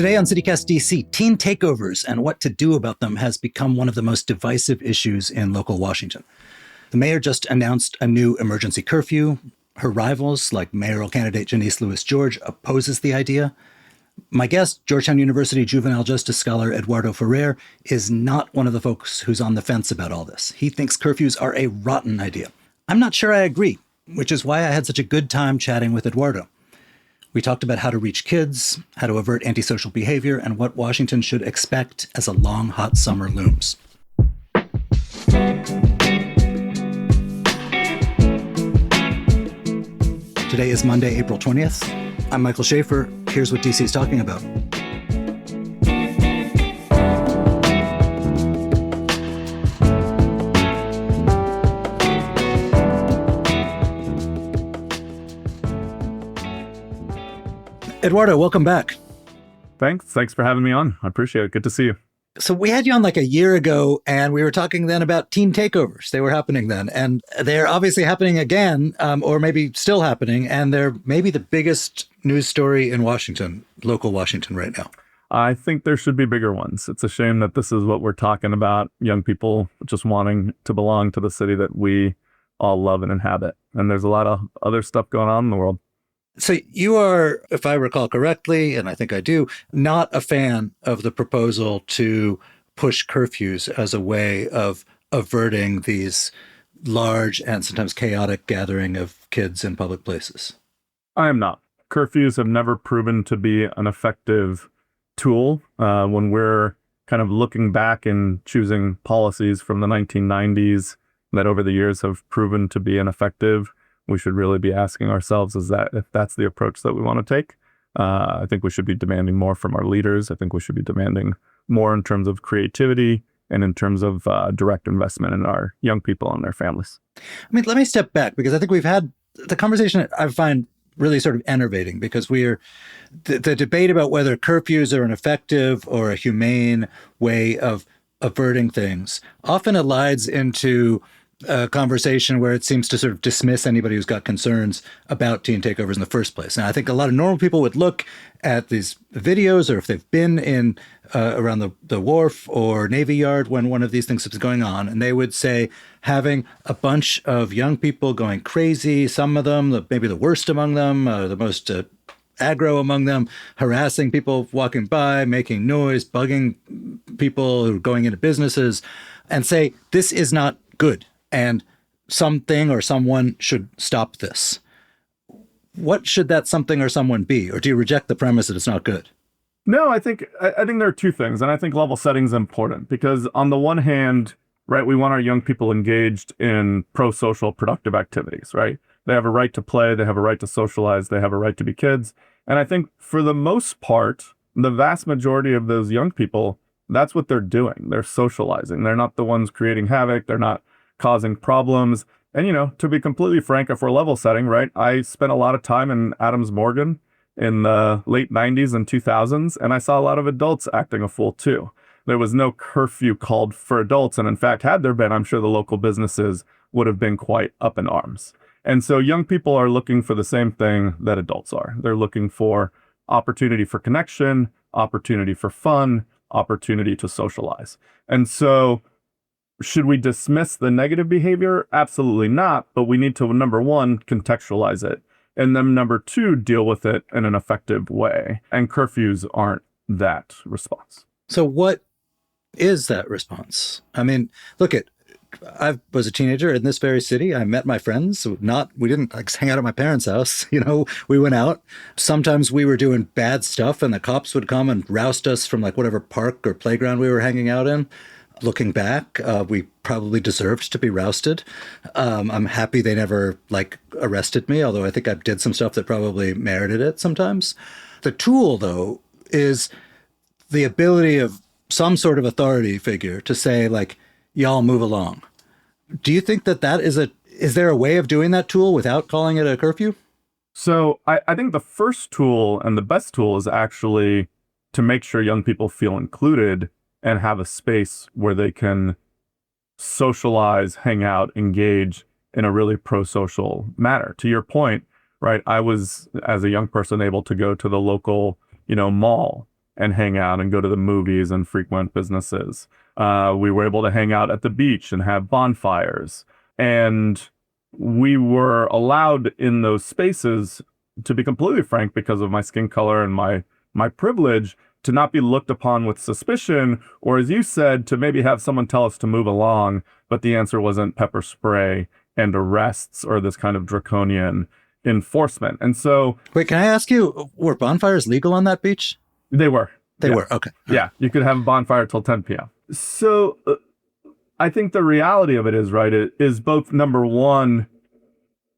Today on CityCast DC, teen takeovers and what to do about them has become one of the most divisive issues in local Washington. The mayor just announced a new emergency curfew. Her rivals, like mayoral candidate Janeese Lewis George, opposes the idea. My guest, Georgetown University juvenile-justice scholar Eduardo Ferrer, is not one of the folks who's on the fence about all this. He thinks curfews are a rotten idea. I'm not sure I agree, which is why I had such a good time chatting with Eduardo. We talked about how to reach kids, how to avert antisocial behavior, and what Washington should expect as a long, hot summer looms. Today is Monday, April 20th. I'm Michael Schaefer. Here's what DC is talking about. Eduardo, welcome back. Thanks for having me on. I appreciate it. Good to see you. So we had you on like a year ago, and we were talking then about teen takeovers. They were happening then, and they're obviously happening again, or maybe still happening, and they're maybe the biggest news story in Washington, local Washington right now. I think there should be bigger ones. It's a shame that this is what we're talking about, young people just wanting to belong to the city that we all love and inhabit. And there's a lot of other stuff going on in the world. So you are, if I recall correctly, and I think I do, not a fan of the proposal to push curfews as a way of averting these large and sometimes chaotic gathering of kids in public places. I am not. Curfews have never proven to be an effective tool. When we're kind of looking back and choosing policies from the 1990s that over the years have proven to be ineffective, we should really be asking ourselves, if that's the approach that we want to take. I think we should be demanding more from our leaders. I think we should be demanding more in terms of creativity and in terms of direct investment in our young people and their families. I mean, let me step back, because I think we've had the conversation I find really sort of enervating, because the debate about whether curfews are an effective or a humane way of averting things often elides into a conversation where it seems to sort of dismiss anybody who's got concerns about teen takeovers in the first place. And I think a lot of normal people would look at these videos, or if they've been in around the wharf or Navy Yard when one of these things is going on, and they would say having a bunch of young people going crazy, some of them, maybe the worst among them, the most aggro among them, harassing people walking by, making noise, bugging people who are going into businesses, and say, this is not good, and something or someone should stop this. What should that something or someone be? Or do you reject the premise that it's not good? No, I think there are two things. And I think level setting is important, because on the one hand, right, we want our young people engaged in pro-social productive activities, right? They have a right to play. They have a right to socialize. They have a right to be kids. And I think for the most part, the vast majority of those young people, that's what they're doing. They're socializing. They're not the ones creating havoc. They're not causing problems. And, to be completely frank, if we're level setting, right, I spent a lot of time in Adams Morgan in the late 90s and 2000s, and I saw a lot of adults acting a fool too. There was no curfew called for adults. And in fact, had there been, I'm sure the local businesses would have been quite up in arms. And so young people are looking for the same thing that adults are. They're looking for opportunity for connection, opportunity for fun, opportunity to socialize. And so should we dismiss the negative behavior? Absolutely not. But we need to, number one, contextualize it. And then number two, deal with it in an effective way. And curfews aren't that response. So what is that response? I mean, I was a teenager in this very city. I met my friends. We didn't hang out at my parents' house. We went out. Sometimes we were doing bad stuff, and the cops would come and roust us from whatever park or playground we were hanging out in. Looking back, we probably deserved to be rousted. I'm happy they never arrested me, although I think I did some stuff that probably merited it sometimes. The tool, though, is the ability of some sort of authority figure to say, y'all move along. Do you think that is there a way of doing that tool without calling it a curfew? So I think the first tool and the best tool is actually to make sure young people feel included and have a space where they can socialize, hang out, engage in a really pro-social manner. To your point, right, I was, as a young person, able to go to the local, mall and hang out and go to the movies and frequent businesses. We were able to hang out at the beach and have bonfires. And we were allowed in those spaces, to be completely frank, because of my skin color and my privilege, to not be looked upon with suspicion, or as you said, to maybe have someone tell us to move along, but the answer wasn't pepper spray and arrests or this kind of draconian enforcement. And so... Wait, can I ask you, were bonfires legal on that beach? They were. They were, okay. Yeah, you could have a bonfire till 10 p.m. So I think the reality of it is, right, it is both, number one,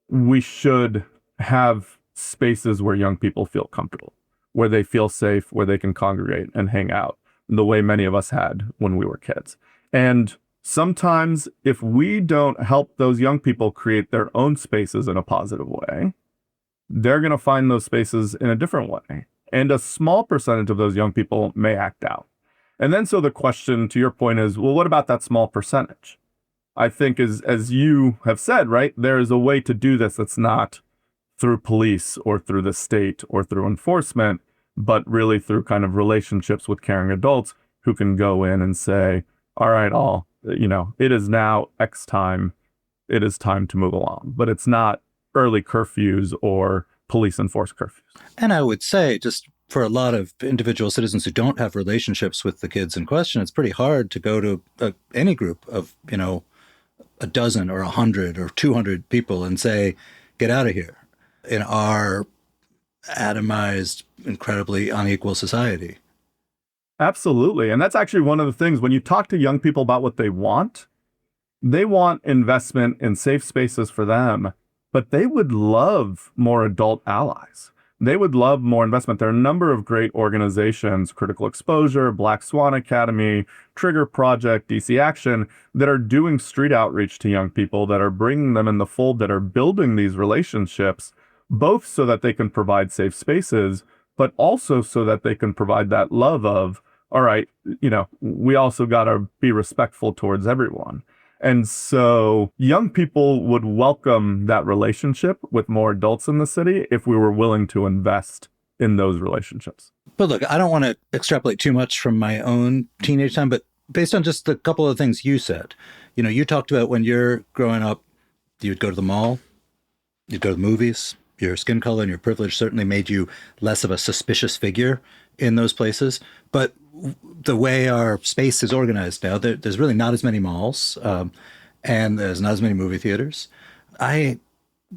we should have spaces where young people feel comfortable, where they feel safe, where they can congregate and hang out the way many of us had when we were kids. And sometimes if we don't help those young people create their own spaces in a positive way, they're going to find those spaces in a different way. And a small percentage of those young people may act out. And then so the question, to your point, is, well, what about that small percentage? I think as you have said, right, there is a way to do this that's not through police or through the state or through enforcement, but really through kind of relationships with caring adults who can go in and say, all right, it is now X time. It is time to move along. But it's not early curfews or police enforced curfews. And I would say, just for a lot of individual citizens who don't have relationships with the kids in question, it's pretty hard to go to any group of, a dozen or 100 or 200 people and say, get out of here, in our atomized, incredibly unequal society. Absolutely. And that's actually one of the things, when you talk to young people about what they want investment in safe spaces for them, but they would love more adult allies. They would love more investment. There are a number of great organizations, Critical Exposure, Black Swan Academy, Trigger Project, DC Action, that are doing street outreach to young people, that are bringing them in the fold, that are building these relationships, both so that they can provide safe spaces, but also so that they can provide that love of, all right, we also got to be respectful towards everyone. And so young people would welcome that relationship with more adults in the city if we were willing to invest in those relationships. But look, I don't want to extrapolate too much from my own teenage time, but based on just a couple of things you said, you talked about when you're growing up, you'd go to the mall, you'd go to the movies, your skin color and your privilege certainly made you less of a suspicious figure in those places. But the way our space is organized now, there's really not as many malls, and there's not as many movie theaters. Again,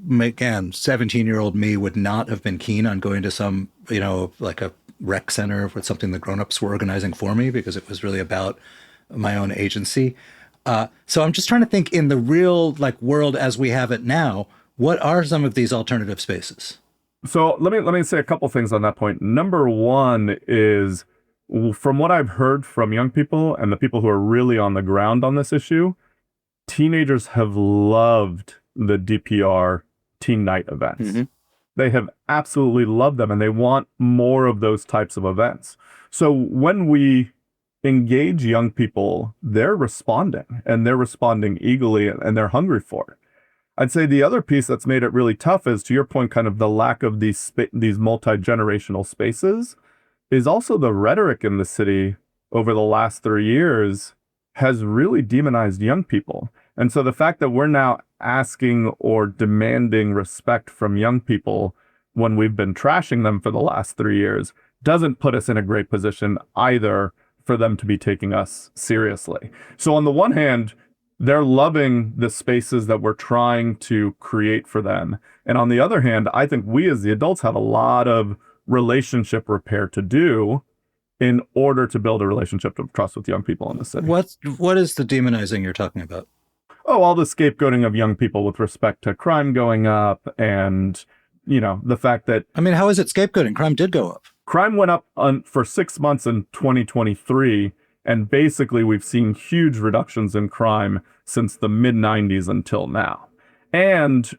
17-year-old me would not have been keen on going to some, like a rec center with something the grown-ups were organizing for me, because it was really about my own agency. So I'm just trying to think, in the real world as we have it now, what are some of these alternative spaces? So let me say a couple things on that point. Number one is, from what I've heard from young people and the people who are really on the ground on this issue, teenagers have loved the DPR teen night events. Mm-hmm. They have absolutely loved them, and they want more of those types of events. So when we engage young people, they're responding, and they're responding eagerly, and they're hungry for it. I'd say the other piece that's made it really tough is, to your point, kind of the lack of these multi-generational spaces, is also the rhetoric in the city over the last 3 years has really demonized young people. And so the fact that we're now asking or demanding respect from young people when we've been trashing them for the last 3 years doesn't put us in a great position either for them to be taking us seriously. So on the one hand, they're loving the spaces that we're trying to create for them. And on the other hand, I think we as the adults have a lot of relationship repair to do in order to build a relationship of trust with young people in the city. What is the demonizing you're talking about? Oh, all the scapegoating of young people with respect to crime going up, and, the fact that... how is it scapegoating? Crime did go up. Crime went up for 6 months in 2023, and basically we've seen huge reductions in crime since the mid-90s until now. And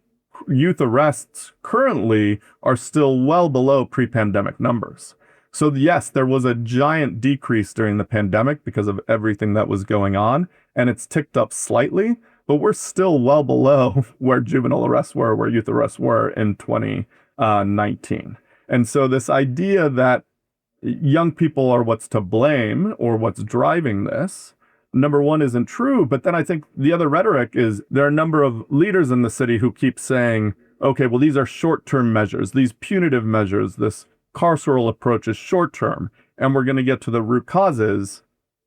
youth arrests currently are still well below pre-pandemic numbers. So yes, there was a giant decrease during the pandemic because of everything that was going on, and it's ticked up slightly, but we're still well below where juvenile arrests were, where youth arrests were in 2019. And so this idea that, young people are what's to blame or what's driving this, number one, isn't true. But then I think the other rhetoric is there are a number of leaders in the city who keep saying, okay, well, these are short-term measures, these punitive measures, this carceral approach is short-term, and we're going to get to the root causes,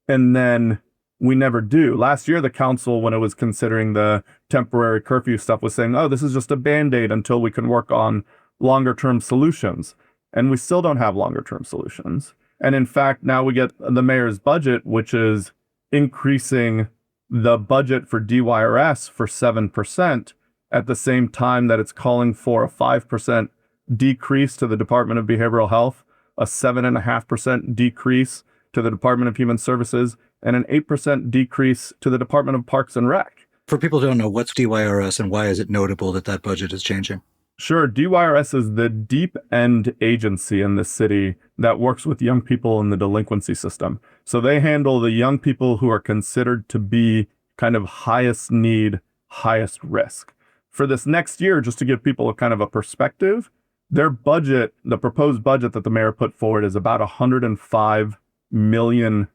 and then we never do. Last year, the council, when it was considering the temporary curfew stuff, was saying, oh, this is just a Band-Aid until we can work on longer-term solutions. And we still don't have longer-term solutions. And in fact, now we get the mayor's budget, which is increasing the budget for DYRS for 7% at the same time that it's calling for a 5% decrease to the Department of Behavioral Health, a 7.5% decrease to the Department of Human Services, and an 8% decrease to the Department of Parks and Rec. For people who don't know, what's DYRS and why is it notable that that budget is changing? Sure. DYRS is the deep end agency in the city that works with young people in the delinquency system. So they handle the young people who are considered to be kind of highest need, highest risk. For this next year, just to give people a kind of a perspective, their budget, the proposed budget that the mayor put forward, is about $105 million.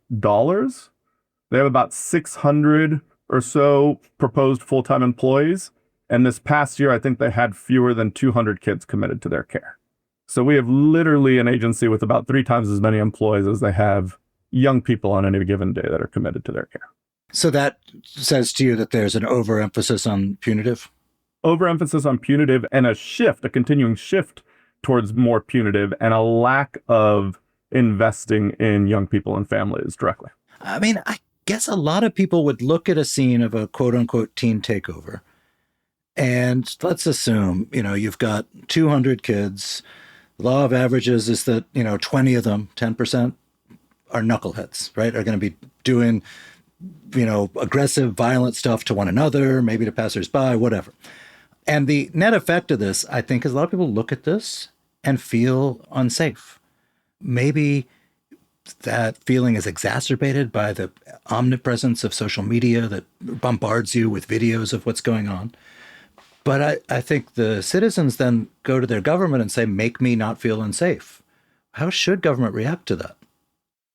They have about 600 or so proposed full-time employees. And this past year, I think they had fewer than 200 kids committed to their care. So we have literally an agency with about 3 times as many employees as they have young people on any given day that are committed to their care. So that says to you that there's an overemphasis on punitive? Overemphasis on punitive and a continuing shift towards more punitive, and a lack of investing in young people and families directly. I mean, I guess a lot of people would look at a scene of a quote unquote teen takeover. And let's assume, you've got 200 kids. The law of averages is that, 20 of them, 10%, are knuckleheads, right? Are going to be doing, aggressive, violent stuff to one another, maybe to passersby, whatever. And the net effect of this, I think, is a lot of people look at this and feel unsafe. Maybe that feeling is exacerbated by the omnipresence of social media that bombards you with videos of what's going on. But I think the citizens then go to their government and say, make me not feel unsafe. How should government react to that?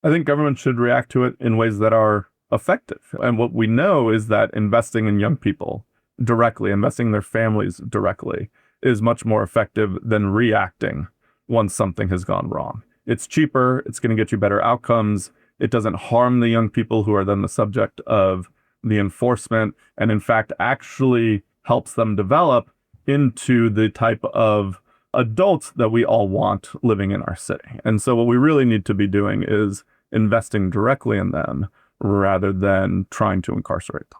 I think government should react to it in ways that are effective. And what we know is that investing in young people directly, investing in their families directly, is much more effective than reacting once something has gone wrong. It's cheaper. It's going to get you better outcomes. It doesn't harm the young people who are then the subject of the enforcement. And in fact, actually helps them develop into the type of adults that we all want living in our city. And so what we really need to be doing is investing directly in them rather than trying to incarcerate them.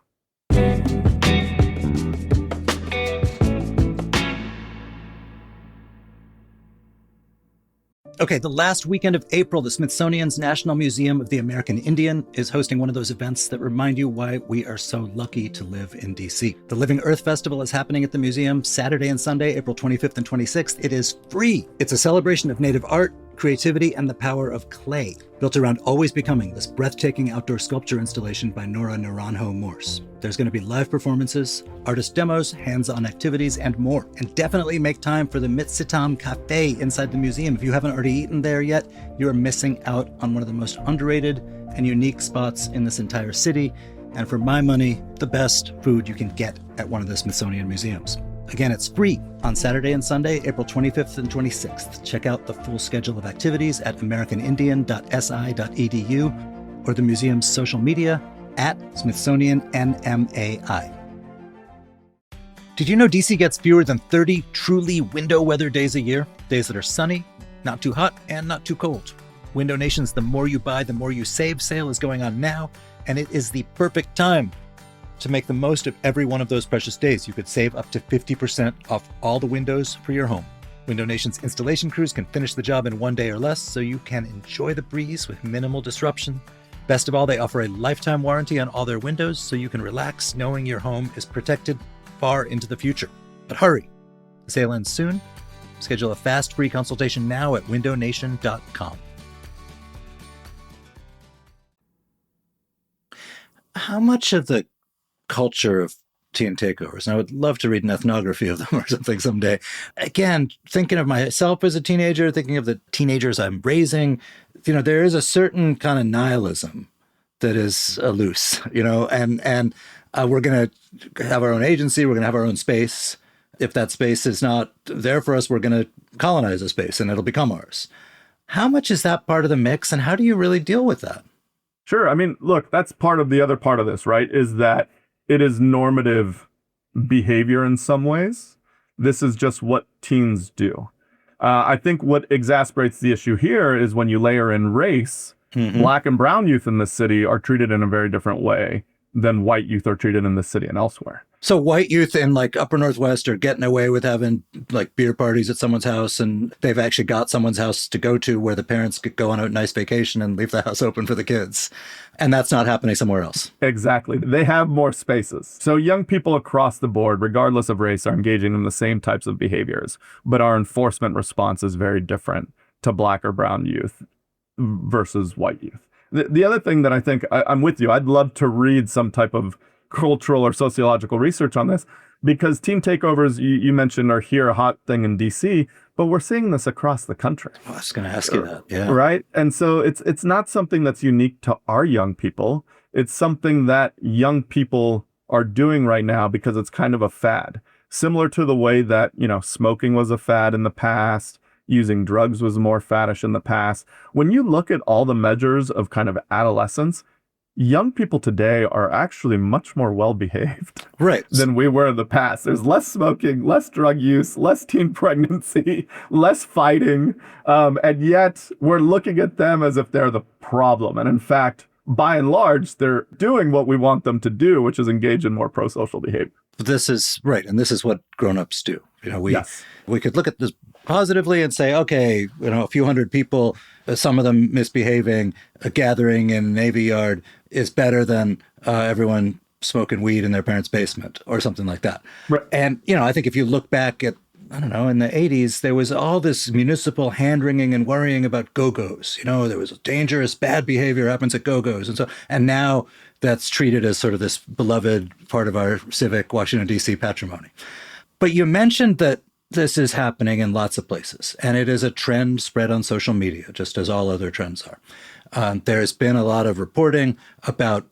Okay, the last weekend of April, the Smithsonian's National Museum of the American Indian is hosting one of those events that remind you why we are so lucky to live in DC. The Living Earth Festival is happening at the museum Saturday and Sunday, April 25th and 26th. It is free. It's a celebration of native art, creativity, and the power of clay, built around Always Becoming, this breathtaking outdoor sculpture installation by Nora Naranjo Morse. There's going to be live performances, artist demos, hands-on activities, and more. And definitely make time for the Mitsitam Cafe inside the museum. If you haven't already eaten there yet, you're missing out on one of the most underrated and unique spots in this entire city. And for my money, the best food you can get at one of the Smithsonian museums. Again, it's free on Saturday and Sunday, April 25th and 26th. Check out the full schedule of activities at americanindian.si.edu or the museum's social media at Smithsonian NMAI. Did you know DC gets fewer than 30 truly window weather days a year? Days that are sunny, not too hot, and not too cold. Window Nation's The More You Buy, The More You Save sale is going on now, and it is the perfect time to make the most of every one of those precious days. You could save up to 50% off all the windows for your home. Window Nation's installation crews can finish the job in 1 day or less, so you can enjoy the breeze with minimal disruption. Best of all, they offer a lifetime warranty on all their windows, so you can relax knowing your home is protected far into the future. But hurry, the sale ends soon. Schedule a fast free consultation now at windownation.com. How much of the culture of teen takeovers, and I would love to read an ethnography of them or something someday. Again, thinking of myself as a teenager, thinking of the teenagers I'm raising, there is a certain kind of nihilism that is loose, and we're going to have our own agency. We're going to have our own space. If that space is not there for us, we're going to colonize a space and it'll become ours. How much is that part of the mix, and how do you really deal with that? Sure. I mean, look, that's part of the other part of this, right? Is that it is normative behavior in some ways. This is just what teens do. I think what exasperates the issue here is when you layer in race, Black and brown youth in this city are treated in a very different way than white youth are treated in this city and elsewhere. So white youth in like upper Northwest are getting away with having like beer parties at someone's house, and they've actually got someone's house to go to where the parents could go on a nice vacation and leave the house open for the kids. And that's not happening somewhere else. Exactly. They have more spaces. So young people across the board, regardless of race, are engaging in the same types of behaviors, but our enforcement response is very different to Black or brown youth versus white youth. The other thing that I think I'm with you, I'd love to read some type of cultural or sociological research on this, because teen takeovers, you mentioned, are here a hot thing in DC, but we're seeing this across the country. I was going to ask you that. Yeah. Right. And so it's not something that's unique to our young people. It's something that young people are doing right now because it's kind of a fad, similar to the way that, smoking was a fad in the past. Using drugs was more faddish in the past. When you look at all the measures of kind of adolescence, young people today are actually much more well-behaved than we were in the past. There's less smoking, less drug use, less teen pregnancy, less fighting, and yet we're looking at them as if they're the problem. And in fact, by and large, they're doing what we want them to do, which is engage in more pro-social behavior. This is right, and this is what grown-ups do. Yes. We could look at this positively and say, okay, a few hundred people, some of them misbehaving, a gathering in a Navy Yard is better than everyone smoking weed in their parents' basement or something like that. Right. And, I think if you look back at, in the 80s, there was all this municipal hand-wringing and worrying about go-go's. There was dangerous, bad behavior happens at go-go's. And now that's treated as sort of this beloved part of our civic Washington, D.C. patrimony. But you mentioned that this is happening in lots of places, and it is a trend spread on social media, just as all other trends are. There's been a lot of reporting about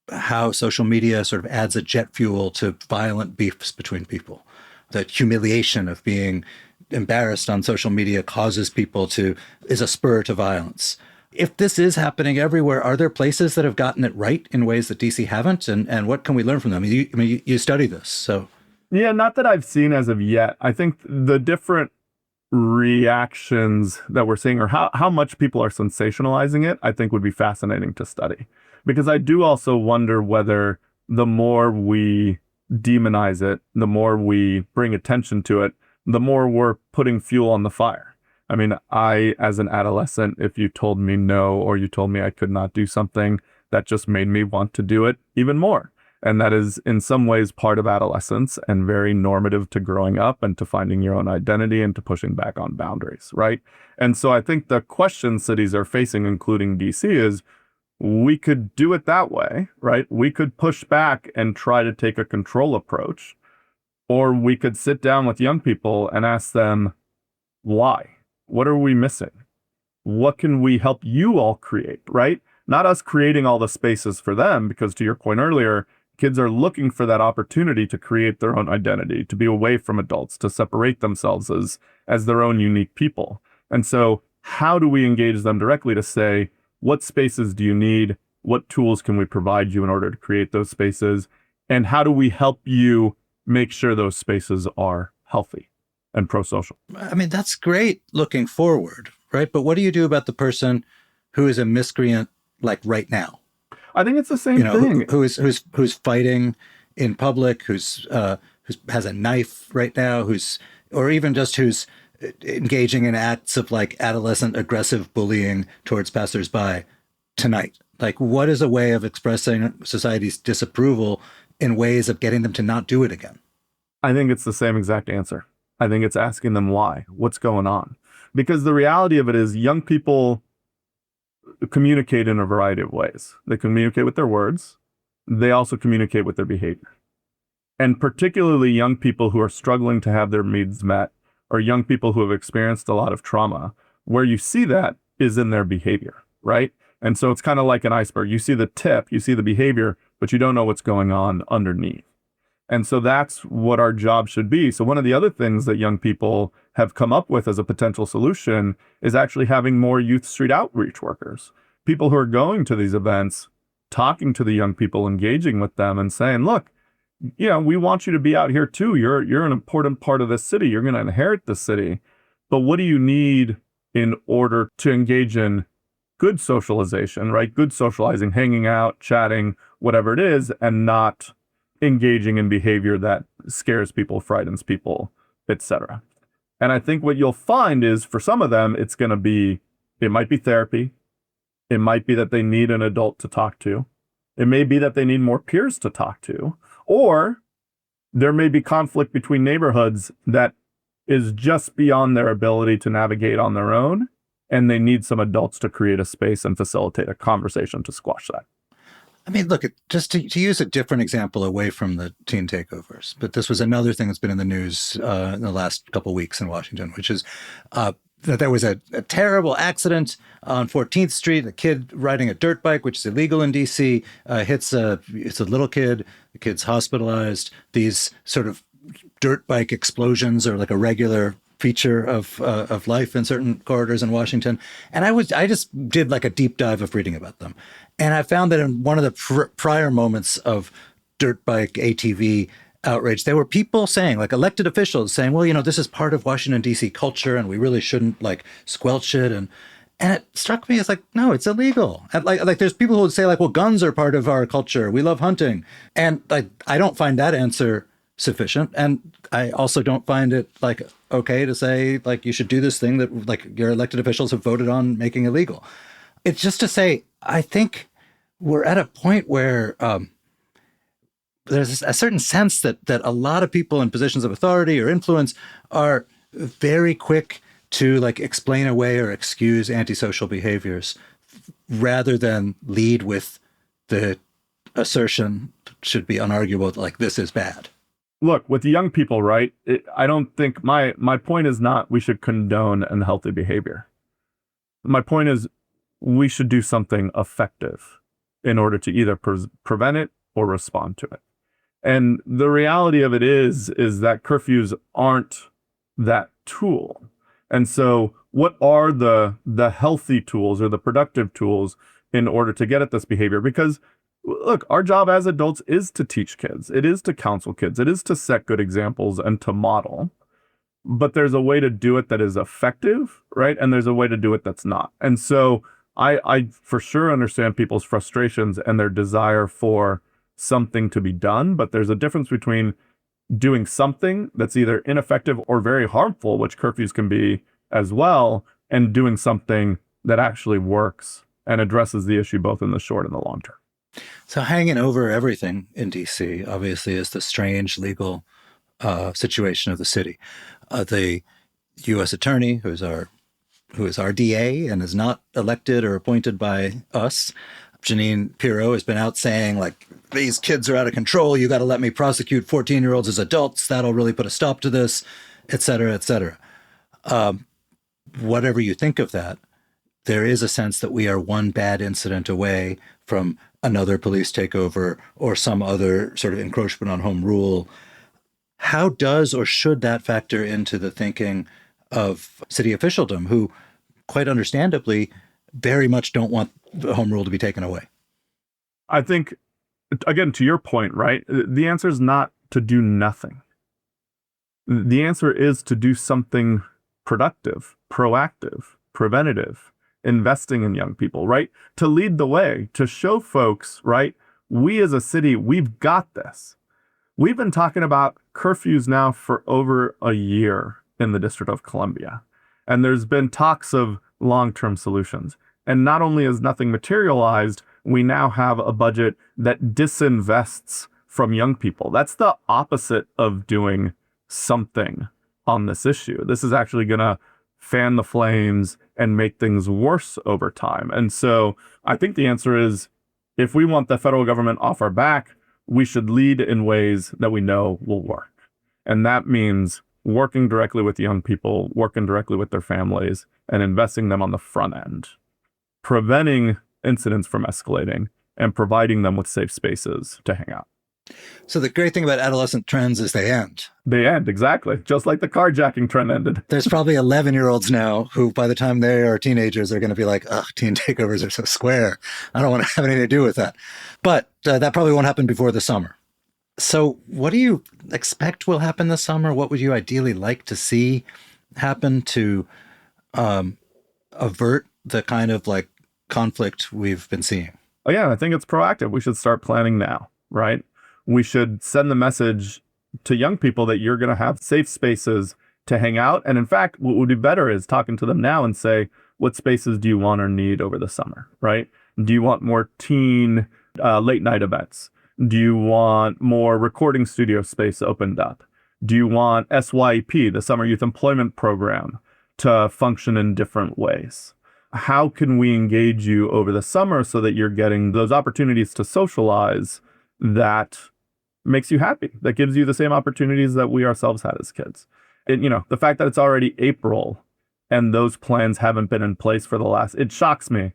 how social media sort of adds a jet fuel to violent beefs between people. The humiliation of being embarrassed on social media is a spur to violence. If this is happening everywhere, are there places that have gotten it right in ways that DC haven't? And what can we learn from them? You study this, so. Yeah, not that I've seen as of yet. I think the different reactions that we're seeing, or how much people are sensationalizing it, I think would be fascinating to study. Because I do also wonder whether the more we demonize it, the more we bring attention to it, the more we're putting fuel on the fire. I mean, as an adolescent, if you told me no, or you told me I could not do something, that just made me want to do it even more. And that is in some ways part of adolescence and very normative to growing up and to finding your own identity and to pushing back on boundaries, right? And so I think the question cities are facing, including DC, is we could do it that way, right? We could push back and try to take a control approach, or we could sit down with young people and ask them, why? What are we missing? What can we help you all create, right? Not us creating all the spaces for them, because to your point earlier, kids are looking for that opportunity to create their own identity, to be away from adults, to separate themselves as their own unique people. And so how do we engage them directly to say, what spaces do you need? What tools can we provide you in order to create those spaces? And how do we help you make sure those spaces are healthy and pro-social? I mean, that's great looking forward, right? But what do you do about the person who is a miscreant like right now? I think it's the same thing. Who's fighting in public, who has a knife right now, who's engaging in acts of like adolescent aggressive bullying towards passersby tonight. Like, what is a way of expressing society's disapproval in ways of getting them to not do it again? I think it's the same exact answer. I think it's asking them why, what's going on. Because the reality of it is young people communicate in a variety of ways. They communicate with their words. They also communicate with their behavior. And particularly young people who are struggling to have their needs met, or young people who have experienced a lot of trauma, where you see that is in their behavior, right? And so it's kind of like an iceberg. You see the tip, you see the behavior, but you don't know what's going on underneath. And so that's what our job should be. So one of the other things that young people have come up with as a potential solution is actually having more youth street outreach workers, people who are going to these events, talking to the young people, engaging with them and saying, look, we want you to be out here too. You're an important part of this city. You're going to inherit the city. But what do you need in order to engage in good socialization, right? Good socializing, hanging out, chatting, whatever it is, and not engaging in behavior that scares people, frightens people, etc. And I think what you'll find is for some of them, it might be therapy. It might be that they need an adult to talk to. It may be that they need more peers to talk to, or there may be conflict between neighborhoods that is just beyond their ability to navigate on their own, and they need some adults to create a space and facilitate a conversation to squash that. I mean, look, just to use a different example away from the teen takeovers, but this was another thing that's been in the news in the last couple of weeks in Washington, which is that there was a terrible accident on 14th Street. A kid riding a dirt bike, which is illegal in D.C., it's a little kid. The kid's hospitalized. These sort of dirt bike explosions are like a regular feature of life in certain corridors in Washington. And I just did like a deep dive of reading about them. And I found that in one of the prior moments of dirt bike ATV outrage, there were people saying, like elected officials saying, well, this is part of Washington, D.C. culture, and we really shouldn't like squelch it. And it struck me as like, no, it's illegal. And like there's people who would say like, well, guns are part of our culture. We love hunting. And like, I don't find that answer sufficient. And I also don't find it like okay to say like you should do this thing that like your elected officials have voted on making illegal. It's just to say, I think we're at a point where there's a certain sense that a lot of people in positions of authority or influence are very quick to like explain away or excuse antisocial behaviors rather than lead with the assertion, should be unarguable, like this is bad. Look, with the young people, right? I don't think my point is not we should condone unhealthy behavior. My point is we should do something effective in order to either prevent it or respond to it. And the reality of it is that curfews aren't that tool. And so what are the healthy tools or the productive tools in order to get at this behavior? Because look, our job as adults is to teach kids. It is to counsel kids. It is to set good examples and to model. But there's a way to do it that is effective, right? And there's a way to do it that's not. And so I for sure understand people's frustrations and their desire for something to be done. But there's a difference between doing something that's either ineffective or very harmful, which curfews can be as well, and doing something that actually works and addresses the issue both in the short and the long term. So hanging over everything in D.C., obviously, is the strange legal situation of the city. The U.S. attorney, who is our DA and is not elected or appointed by us, Janine Pirro, has been out saying, like, these kids are out of control. You got to let me prosecute 14-year-olds as adults. That'll really put a stop to this, et cetera, et cetera. Whatever you think of that, there is a sense that we are one bad incident away from another police takeover or some other sort of encroachment on home rule. How does or should that factor into the thinking of city officialdom, who quite understandably very much don't want the home rule to be taken away? I think, again, to your point, right, the answer is not to do nothing. The answer is to do something productive, proactive, preventative, investing in young people, right? To lead the way, to show folks, right, we as a city, we've got this. We've been talking about curfews now for over a year in the District of Columbia. And there's been talks of long-term solutions. And not only has nothing materialized, we now have a budget that disinvests from young people. That's the opposite of doing something on this issue. This is actually going to fan the flames and make things worse over time. And so I think the answer is, if we want the federal government off our back, we should lead in ways that we know will work. And that means working directly with young people, working directly with their families, and investing them on the front end, preventing incidents from escalating and providing them with safe spaces to hang out. So the great thing about adolescent trends is they end. They end, exactly. Just like the carjacking trend ended. There's probably 11-year-olds now who, by the time they are teenagers, are going to be like, ugh, teen takeovers are so square. I don't want to have anything to do with that. But that probably won't happen before the summer. So what do you expect will happen this summer? What would you ideally like to see happen to avert the kind of like conflict we've been seeing? Again, I think it's proactive. We should start planning now, right? We should send the message to young people that you're going to have safe spaces to hang out. And in fact, what would be better is talking to them now and say, what spaces do you want or need over the summer, right? Do you want more teen late night events? Do you want more recording studio space opened up? Do you want SYEP, the Summer Youth Employment Program, to function in different ways? How can we engage you over the summer so that you're getting those opportunities to socialize that makes you happy, that gives you the same opportunities that we ourselves had as kids? And, the fact that it's already April and those plans haven't been in place for it shocks me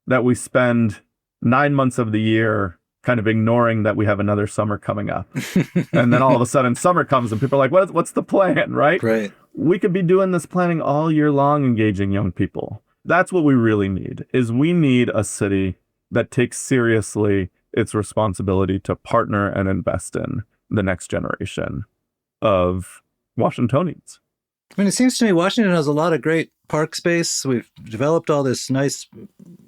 that we spend 9 months of the year kind of ignoring that we have another summer coming up. And then all of a sudden summer comes and people are like, what's the plan, right? Right. We could be doing this planning all year long, engaging young people. That's what we really need, is we need a city that takes seriously its responsibility to partner and invest in the next generation of Washingtonians. I mean, it seems to me Washington has a lot of great park space. We've developed all this nice,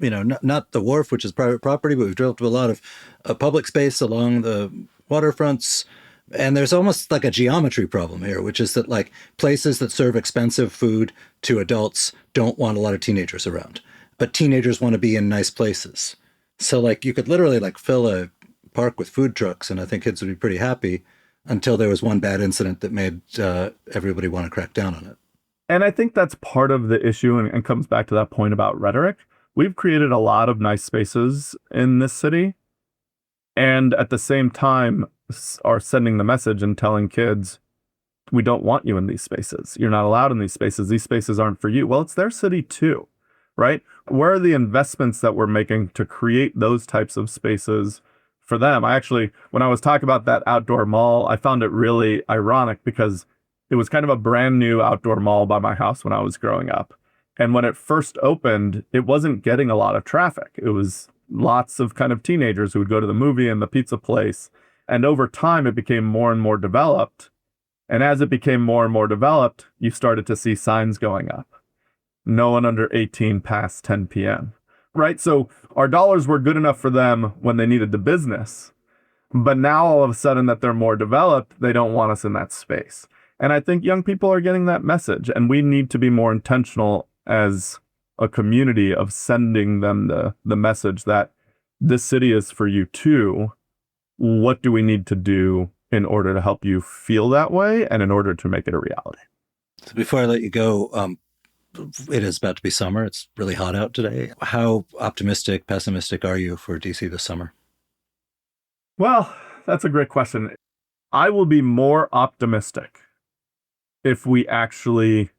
not the wharf, which is private property, but we've developed a lot of public space along the waterfronts. And there's almost like a geometry problem here, which is that like places that serve expensive food to adults don't want a lot of teenagers around, but teenagers want to be in nice places. So like you could literally like fill a park with food trucks and I think kids would be pretty happy until there was one bad incident that made everybody want to crack down on it. And I think that's part of the issue and comes back to that point about rhetoric. We've created a lot of nice spaces in this city and at the same time are sending the message and telling kids, we don't want you in these spaces. You're not allowed in these spaces. These spaces aren't for you. Well, it's their city too, right? Where are the investments that we're making to create those types of spaces for them? When I was talking about that outdoor mall, I found it really ironic because it was kind of a brand new outdoor mall by my house when I was growing up. And when it first opened, it wasn't getting a lot of traffic. It was lots of kind of teenagers who would go to the movie and the pizza place. And over time, it became more and more developed. And as it became more and more developed, you started to see signs going up. No one under 18 past 10 p.m., right? So our dollars were good enough for them when they needed the business. But now all of a sudden that they're more developed, they don't want us in that space. And I think young people are getting that message. And we need to be more intentional as a community of sending them the message that this city is for you too. What do we need to do in order to help you feel that way and in order to make it a reality? So before I let you go, it is about to be summer. It's really hot out today. How optimistic, pessimistic are you for DC this summer? Well, that's a great question. I will be more optimistic if we actually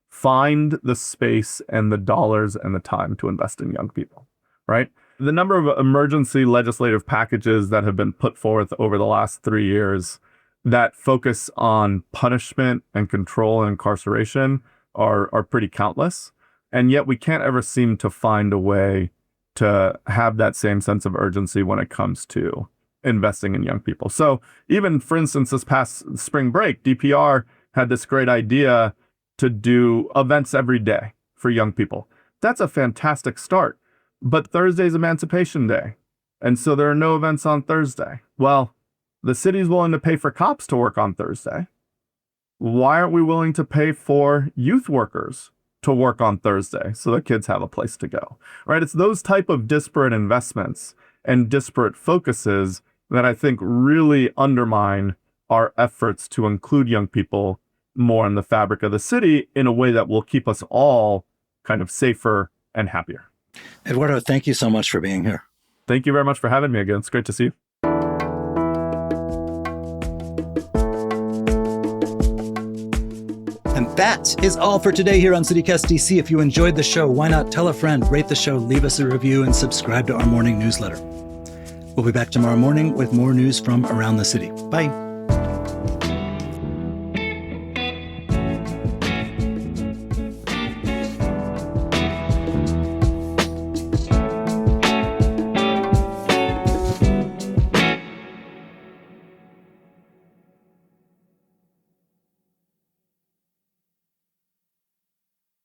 find the space and the dollars and the time to invest in young people, right? The number of emergency legislative packages that have been put forth over the last 3 years that focus on punishment and control and incarceration are pretty countless. And yet we can't ever seem to find a way to have that same sense of urgency when it comes to investing in young people. So even, for instance, this past spring break, DPR had this great idea to do events every day for young people. That's a fantastic start. But Thursday's Emancipation Day. And so there are no events on Thursday. Well, the city's willing to pay for cops to work on Thursday. Why aren't we willing to pay for youth workers to work on Thursday so that kids have a place to go, right? It's those type of disparate investments and disparate focuses that I think really undermine our efforts to include young people more in the fabric of the city in a way that will keep us all kind of safer and happier. Eduardo, thank you so much for being here. Thank you very much for having me again. It's great to see you. And That is all for today here on CityCast DC. If you enjoyed the show, why not tell a friend, rate the show, leave us a review, and subscribe to our morning newsletter. We'll be back tomorrow morning with more news from around the city. Bye.